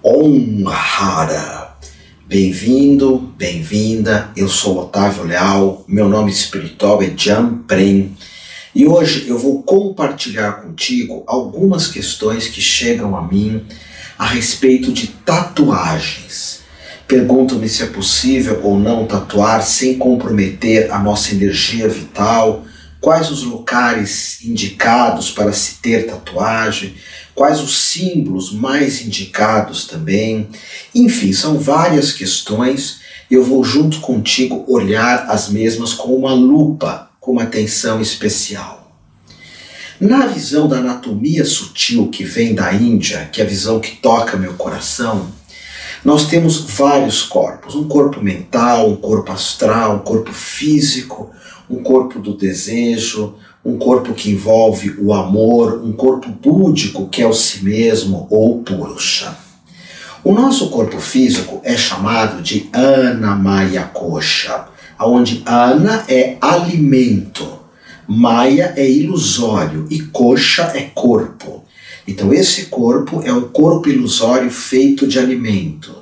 Om Hara. Bem-vindo, bem-vinda, eu sou Otávio Leal, meu nome espiritual é Jamprem e hoje eu vou compartilhar contigo algumas questões que chegam a mim a respeito de tatuagens. Perguntam-me se é possível ou não tatuar sem comprometer a nossa energia vital, quais os locais indicados para se ter tatuagem, quais os símbolos mais indicados também. Enfim, são várias questões. Eu vou junto contigo olhar as mesmas com uma lupa, com uma atenção especial. Na visão da anatomia sutil que vem da Índia, que é a visão que toca meu coração, nós temos vários corpos. Um corpo mental, um corpo astral, um corpo físico, um corpo do desejo, um corpo que envolve o amor, um corpo búdico que é o si mesmo ou Purusha. O nosso corpo físico é chamado de Annamaya Kosha, onde Ana é alimento, Maya é ilusório e Kosha é corpo. Então esse corpo é um corpo ilusório feito de alimento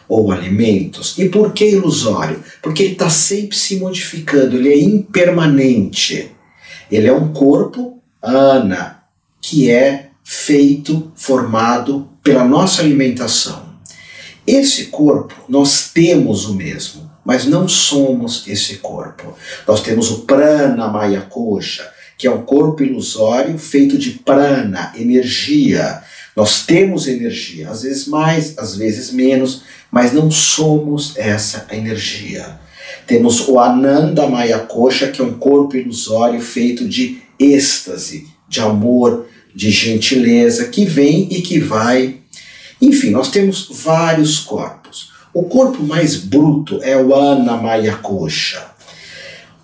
ou alimentos. E por que ilusório? Porque ele está sempre se modificando, ele é impermanente. Ele é um corpo, Ana, que é feito, formado pela nossa alimentação. Esse corpo, nós temos o mesmo, mas não somos esse corpo. Nós temos o Prana Maya Kosha, que é um corpo ilusório feito de prana, energia. Nós temos energia, às vezes mais, às vezes menos, mas não somos essa energia. Temos o Ananda Maya Kosha, que é um corpo ilusório feito de êxtase, de amor, de gentileza, que vem e que vai. Enfim, nós temos vários corpos. O corpo mais bruto é o Annamaya Kosha.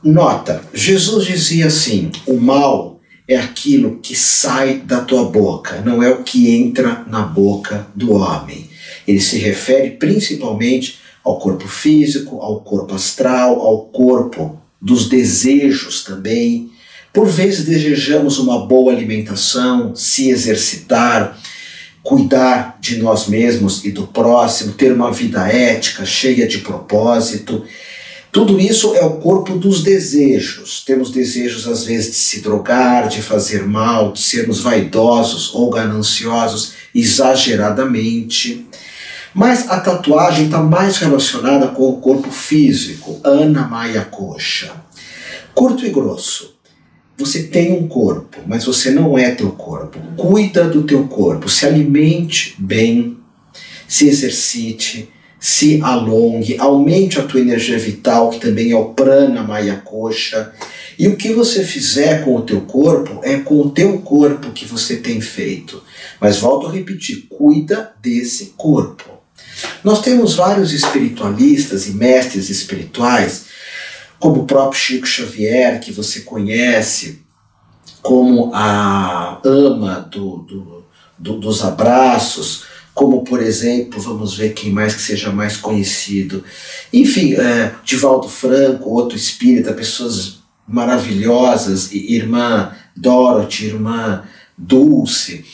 Nota, Jesus dizia assim, o mal é aquilo que sai da tua boca, não é o que entra na boca do homem. Ele se refere principalmente ao corpo físico, ao corpo astral, ao corpo dos desejos também. Por vezes desejamos uma boa alimentação, se exercitar, cuidar de nós mesmos e do próximo, ter uma vida ética, cheia de propósito. Tudo isso é o corpo dos desejos. Temos desejos às vezes de se drogar, de fazer mal, de sermos vaidosos ou gananciosos exageradamente. Mas a tatuagem está mais relacionada com o corpo físico, Annamaya Kosha. Curto e grosso, você tem um corpo, mas você não é teu corpo. Cuida do teu corpo, se alimente bem, se exercite, se alongue, aumente a tua energia vital, que também é o Prana Maya Kosha. E o que você fizer com o teu corpo, é com o teu corpo que você tem feito. Mas volto a repetir, cuida desse corpo. Nós temos vários espiritualistas e mestres espirituais, como o próprio Chico Xavier, que você conhece, como a ama dos abraços, como, por exemplo, vamos ver quem mais que seja mais conhecido. Enfim, Divaldo Franco, outro espírita, pessoas maravilhosas, irmã Dorothy, irmã Dulce.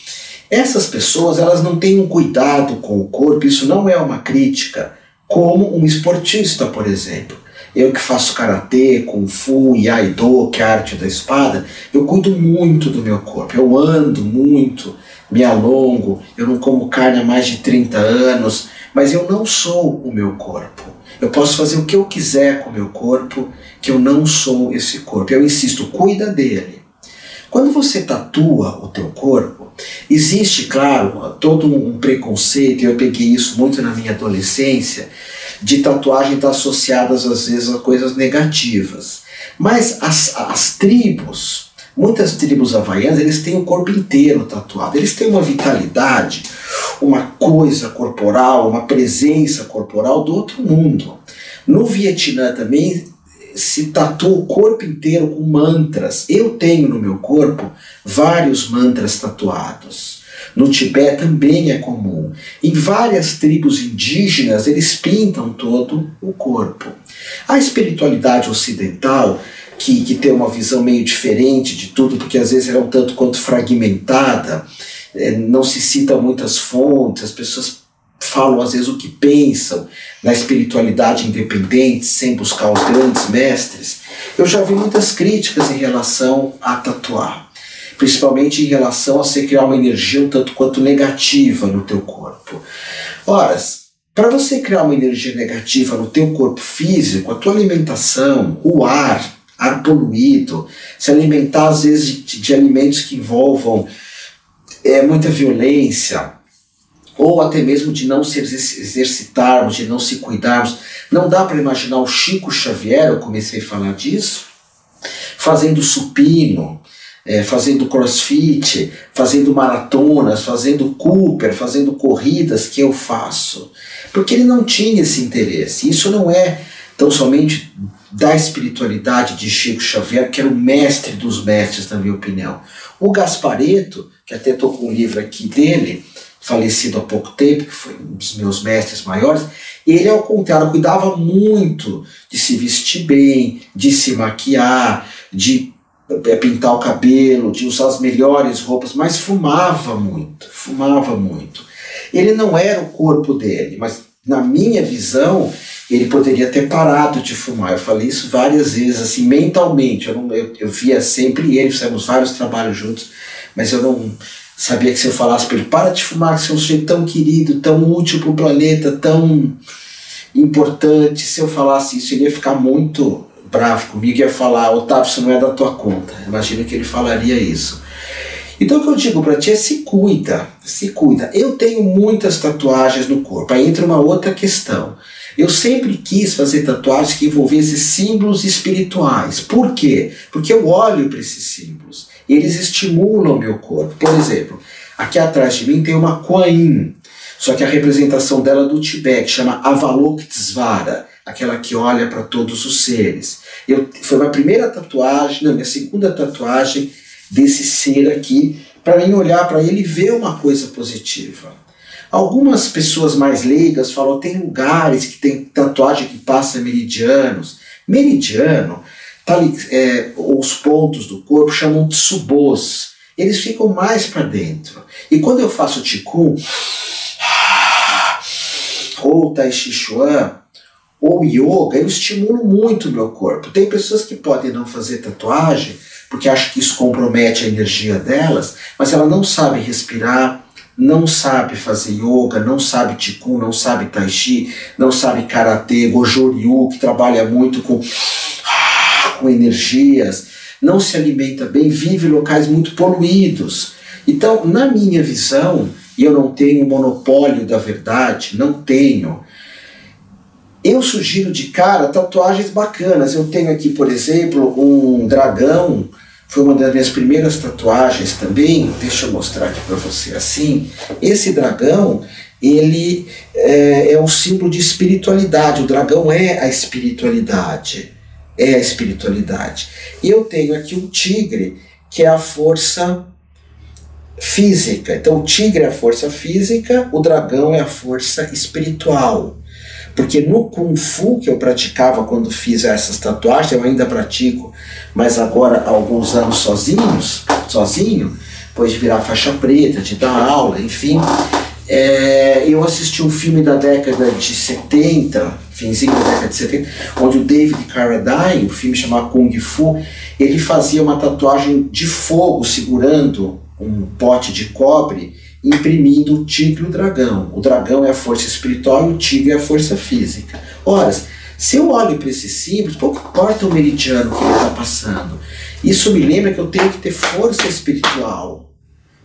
Essas pessoas, elas não têm um cuidado com o corpo, isso não é uma crítica, como um esportista, por exemplo. Eu que faço karatê, kung fu e aido, que é a arte da espada, eu cuido muito do meu corpo, eu ando muito, me alongo, eu não como carne há mais de 30 anos, mas eu não sou o meu corpo. Eu posso fazer o que eu quiser com o meu corpo, que eu não sou esse corpo. Eu insisto, cuida dele. Quando você tatua o teu corpo, existe, claro, todo um preconceito, e eu peguei isso muito na minha adolescência, de tatuagem estar associadas às vezes a coisas negativas. Mas as tribos, muitas tribos havaianas, eles têm o corpo inteiro tatuado, eles têm uma vitalidade, uma coisa corporal, uma presença corporal do outro mundo. No Vietnã também se tatua o corpo inteiro com mantras. Eu tenho no meu corpo vários mantras tatuados. No Tibete também é comum. Em várias tribos indígenas eles pintam todo o corpo. A espiritualidade ocidental, que tem uma visão meio diferente de tudo, porque às vezes ela é um tanto quanto fragmentada, não se cita muitas fontes, as pessoas falam às vezes o que pensam na espiritualidade independente, sem buscar os grandes mestres, eu já vi muitas críticas em relação a tatuar, principalmente em relação a você criar uma energia um tanto quanto negativa no teu corpo. Ora, para você criar uma energia negativa no teu corpo físico, a tua alimentação, o ar poluído, se alimentar às vezes de alimentos que envolvam muita violência, ou até mesmo de não se exercitarmos, de não se cuidarmos. Não dá para imaginar o Chico Xavier, eu comecei a falar disso, fazendo supino, fazendo crossfit, fazendo maratonas, fazendo Cooper, fazendo corridas que eu faço. Porque ele não tinha esse interesse. Isso não é tão somente da espiritualidade de Chico Xavier, que era o mestre dos mestres, na minha opinião. O Gasparetto, que até estou com um livro aqui dele, falecido há pouco tempo, que foi um dos meus mestres maiores, ele, ao contrário, cuidava muito de se vestir bem, de se maquiar, de pintar o cabelo, de usar as melhores roupas, mas fumava muito, fumava muito. Ele não era o corpo dele, mas na minha visão, ele poderia ter parado de fumar. Eu falei isso várias vezes, assim, mentalmente. Eu via sempre ele, fizemos vários trabalhos juntos, mas eu não sabia que se eu falasse para ele, para de fumar, que você é um sujeito tão querido, tão útil para o planeta, tão importante. Se eu falasse isso, ele ia ficar muito bravo comigo, ia falar, Otávio, isso não é da tua conta. Imagina que ele falaria isso. Então o que eu digo para ti é se cuida, se cuida. Eu tenho muitas tatuagens no corpo. Aí entra uma outra questão. Eu sempre quis fazer tatuagens que envolvessem símbolos espirituais. Por quê? Porque eu olho para esses símbolos. Eles estimulam o meu corpo. Por exemplo, aqui atrás de mim tem uma Kuan Yin, só que a representação dela é do Tibete, chama Avalokitesvara, aquela que olha para todos os seres. Foi minha primeira tatuagem, não, minha segunda tatuagem desse ser aqui, para mim olhar para ele e ver uma coisa positiva. Algumas pessoas mais leigas falam, tem lugares que tem tatuagem que passa meridianos. Meridiano, os pontos do corpo chamam de tsubos. Eles ficam mais para dentro. E quando eu faço Qigong, ou Tai Chi Chuan, ou Yoga, eu estimulo muito o meu corpo. Tem pessoas que podem não fazer tatuagem, porque acham que isso compromete a energia delas, mas ela não sabe respirar, não sabe fazer yoga, não sabe Qigong, não sabe Tai Chi, não sabe Karatê, Goju Ryu, que trabalha muito com energias, não se alimenta bem, vive em locais muito poluídos. Então, na minha visão, e eu não tenho monopólio da verdade, não tenho, eu sugiro de cara tatuagens bacanas. Eu tenho aqui, por exemplo, um dragão. Foi uma das minhas primeiras tatuagens também. Deixa eu mostrar aqui para você assim. Esse dragão, ele é um símbolo de espiritualidade. O dragão é a espiritualidade. É a espiritualidade. E eu tenho aqui um tigre, que é a força física. Então o tigre é a força física, o dragão é a força espiritual. Porque no Kung Fu que eu praticava quando fiz essas tatuagens, eu ainda pratico, mas agora há alguns anos sozinho, depois de virar faixa preta, de dar aula, enfim, eu assisti um filme da década de 70, finzinho da década de 70, onde o David Carradine, o filme chamado Kung Fu, ele fazia uma tatuagem de fogo segurando um pote de cobre, imprimindo o tigre e o dragão. O dragão é a força espiritual e o tigre é a força física. Ora, se eu olho para esses símbolos, pouco importa o meridiano que ele está passando. Isso me lembra que eu tenho que ter força espiritual,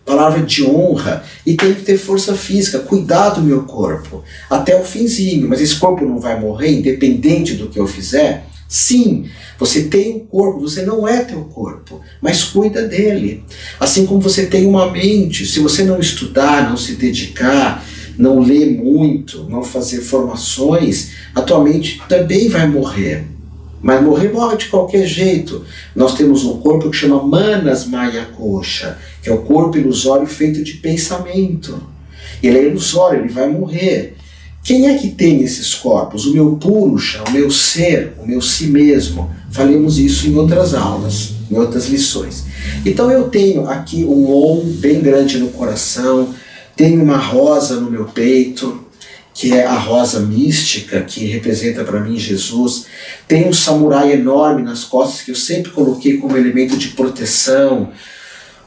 palavra de honra, e tenho que ter força física, cuidar do meu corpo, até o finzinho. Mas esse corpo não vai morrer, independente do que eu fizer? Sim, você tem um corpo, você não é teu corpo, mas cuida dele. Assim como você tem uma mente, se você não estudar, não se dedicar, não ler muito, não fazer formações, a tua mente também vai morrer. Mas morre de qualquer jeito. Nós temos um corpo que chama Manas Maya Kosha, que é o corpo ilusório feito de pensamento. Ele é ilusório, ele vai morrer. Quem é que tem esses corpos? O meu Purusha, o meu ser, o meu si mesmo. Falemos isso em outras aulas, em outras lições. Então eu tenho aqui um Om bem grande no coração, tenho uma rosa no meu peito, que é a rosa mística, que representa para mim Jesus. Tem um samurai enorme nas costas, que eu sempre coloquei como elemento de proteção,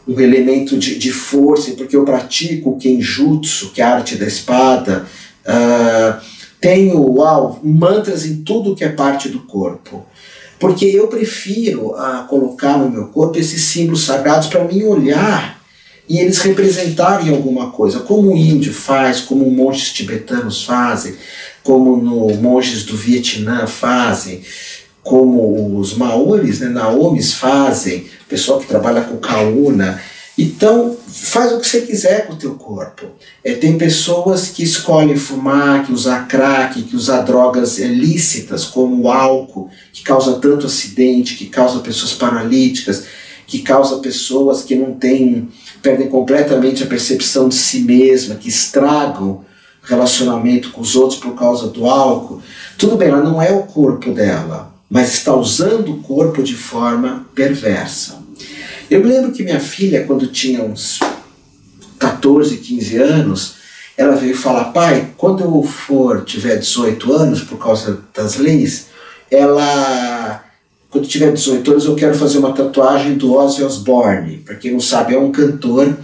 um elemento de força, porque eu pratico o Kenjutsu, que é a arte da espada. Tenho mantras em tudo que é parte do corpo, porque eu prefiro colocar no meu corpo esses símbolos sagrados para mim olhar e eles representarem alguma coisa, como o índio faz, como monges tibetanos fazem, como monges do Vietnã fazem, como os maoris, né, naomis fazem, pessoal que trabalha com kauna. Então, faz o que você quiser com o teu corpo. Tem pessoas que escolhem fumar, que usar crack, que usar drogas ilícitas, como o álcool, que causa tanto acidente, que causa pessoas paralíticas, que causa pessoas que perdem completamente a percepção de si mesma, que estragam o relacionamento com os outros por causa do álcool. Tudo bem, ela não é o corpo dela, mas está usando o corpo de forma perversa. Eu me lembro que minha filha, quando tinha uns 14, 15 anos, ela veio falar: pai, quando eu tiver 18 anos, por causa das leis, quando tiver 18 anos eu quero fazer uma tatuagem do Ozzy Osbourne. Para quem não sabe, é um cantor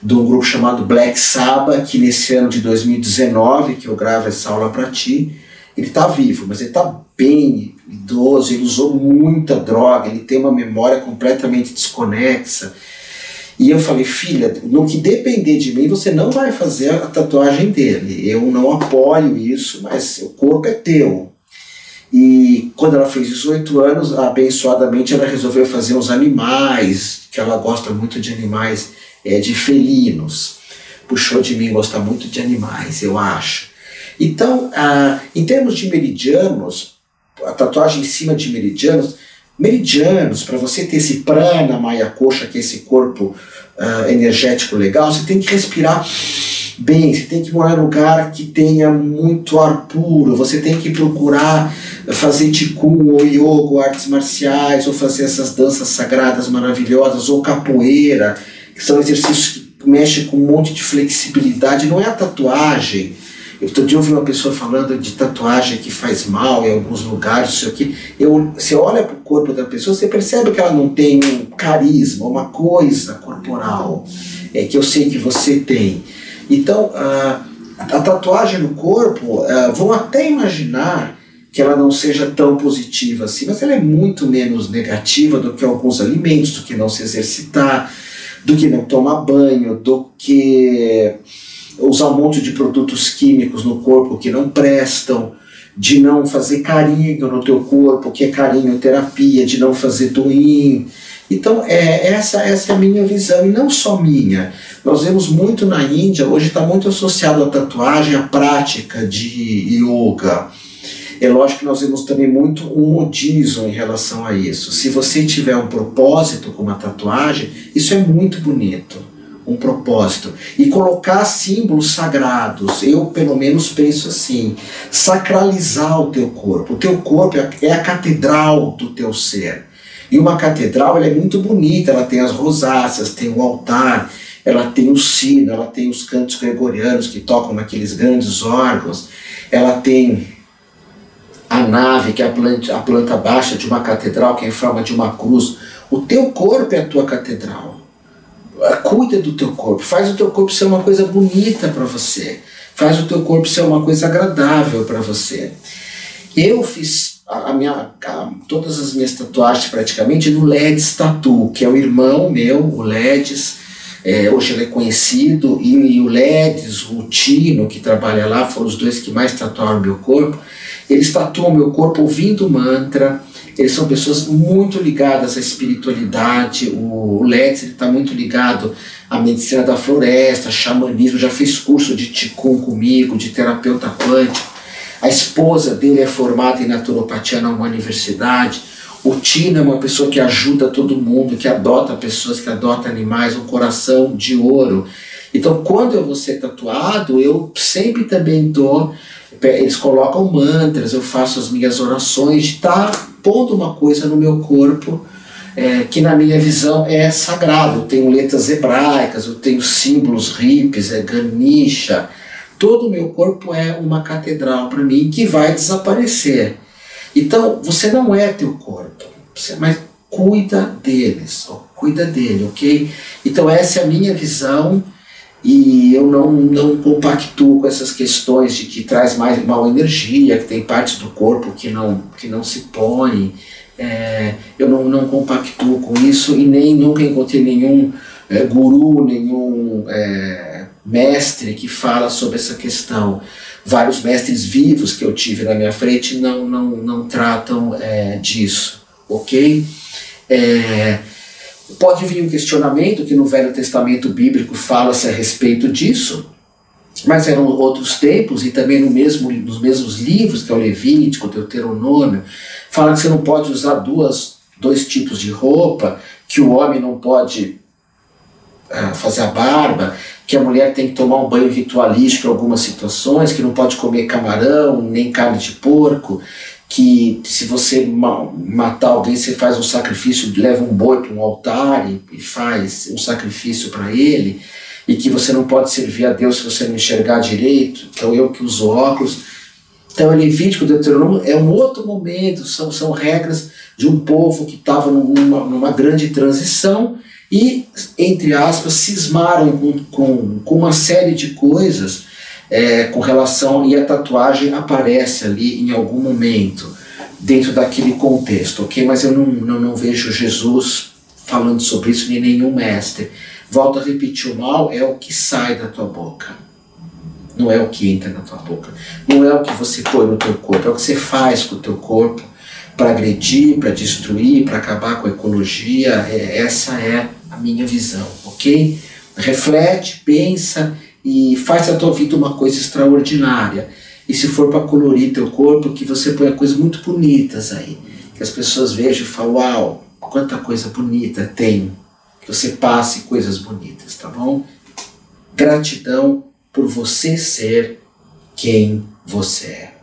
de um grupo chamado Black Sabbath, que nesse ano de 2019, que eu gravo essa aula para ti, ele está vivo, mas ele está bem idoso, ele usou muita droga, ele tem uma memória completamente desconexa. E eu falei: filha, no que depender de mim, você não vai fazer a tatuagem dele. Eu não apoio isso, mas o corpo é teu. E quando ela fez 18 anos, abençoadamente, ela resolveu fazer uns animais, que ela gosta muito de animais, de felinos. Puxou de mim gostar muito de animais, eu acho. Então, em termos de meridianos, a tatuagem em cima de meridianos, para você ter esse prana, maya kosha, que é esse corpo energético legal, você tem que respirar bem, você tem que morar em um lugar que tenha muito ar puro, você tem que procurar fazer ticum ou yoga ou artes marciais, ou fazer essas danças sagradas maravilhosas, ou capoeira, que são exercícios que mexem com um monte de flexibilidade. Não é a tatuagem. Outro dia eu ouvi uma pessoa falando de tatuagem que faz mal em alguns lugares, isso aqui. Você olha para o corpo da pessoa, você percebe que ela não tem um carisma, uma coisa corporal, que eu sei que você tem. Então, a tatuagem no corpo, vão até imaginar que ela não seja tão positiva assim, mas ela é muito menos negativa do que alguns alimentos, do que não se exercitar, do que não tomar banho, do que usar um monte de produtos químicos no corpo que não prestam, de não fazer carinho no teu corpo, que é carinhoterapia, de não fazer doim. Então, essa é a minha visão, e não só minha. Nós vemos muito na Índia, hoje está muito associado à tatuagem, à prática de yoga. É lógico que nós vemos também muito um modismo em relação a isso. Se você tiver um propósito com uma tatuagem, isso é muito bonito, um propósito. E colocar símbolos sagrados, eu pelo menos penso assim, sacralizar o teu corpo. O teu corpo é a catedral do teu ser. E uma catedral, ela é muito bonita, ela tem as rosáceas, tem o altar, ela tem o sino, ela tem os cantos gregorianos que tocam naqueles grandes órgãos, ela tem a nave, que é a planta baixa de uma catedral, que é em forma de uma cruz. O teu corpo é a tua catedral. Cuida do teu corpo, faz o teu corpo ser uma coisa bonita para você, faz o teu corpo ser uma coisa agradável para você. Eu fiz todas as minhas tatuagens praticamente no Ledes Tattoo, que é o irmão meu, o Ledes. Hoje ele é conhecido, e o Ledes, o Tino, que trabalha lá, foram os dois que mais tatuaram meu corpo. Eles tatuam meu corpo ouvindo mantra. Eles são pessoas muito ligadas à espiritualidade. O Ledes está muito ligado à medicina da floresta, xamanismo, já fez curso de Qigong comigo, de terapeuta quântico. A esposa dele é formada em naturopatia numa universidade. O Tino é uma pessoa que ajuda todo mundo, que adota pessoas, que adota animais, um coração de ouro. Então, quando eu vou ser tatuado, eu sempre também eles colocam mantras, eu faço as minhas orações de estar pondo uma coisa no meu corpo que na minha visão é sagrado. Eu tenho letras hebraicas, eu tenho símbolos hippies, Ganesha, todo o meu corpo é uma catedral para mim que vai desaparecer. Então, você não é teu corpo, mas cuida deles, cuida dele, ok? Então essa é a minha visão e eu não compactuo com essas questões de que traz mais mal energia, que tem partes do corpo que não se põe. Eu não compactuo com isso e nem nunca encontrei nenhum guru, nenhum mestre que fala sobre essa questão. Vários mestres vivos que eu tive na minha frente não tratam disso, ok? Pode vir um questionamento que no Velho Testamento bíblico fala-se a respeito disso, mas eram outros tempos e também nos mesmos livros, que é o Levítico, o Deuteronômio, fala que você não pode usar dois tipos de roupa, que o homem não pode fazer a barba, que a mulher tem que tomar um banho ritualístico em algumas situações, que não pode comer camarão, nem carne de porco, que se você matar alguém, você faz um sacrifício, leva um boi para um altar e faz um sacrifício para ele, e que você não pode servir a Deus se você não enxergar direito. Então eu que uso óculos. Então o Levítico, o Deuteronômio é um outro momento, são regras de um povo que estava numa grande transição e, entre aspas, cismaram com uma série de coisas com relação, e a tatuagem aparece ali em algum momento dentro daquele contexto, ok? Mas eu não vejo Jesus falando sobre isso, nem nenhum mestre. Volto a repetir, o mal é o que sai da tua boca, não é o que entra na tua boca, não é o que você põe no teu corpo, é o que você faz com o teu corpo para agredir, para destruir, para acabar com a ecologia. Essa é a minha visão, ok? Reflete, pensa e faz da tua vida uma coisa extraordinária. E se for para colorir teu corpo, que você ponha coisas muito bonitas aí, que as pessoas vejam e falem, uau, quanta coisa bonita tem, que você passe coisas bonitas, tá bom? Gratidão por você ser quem você é.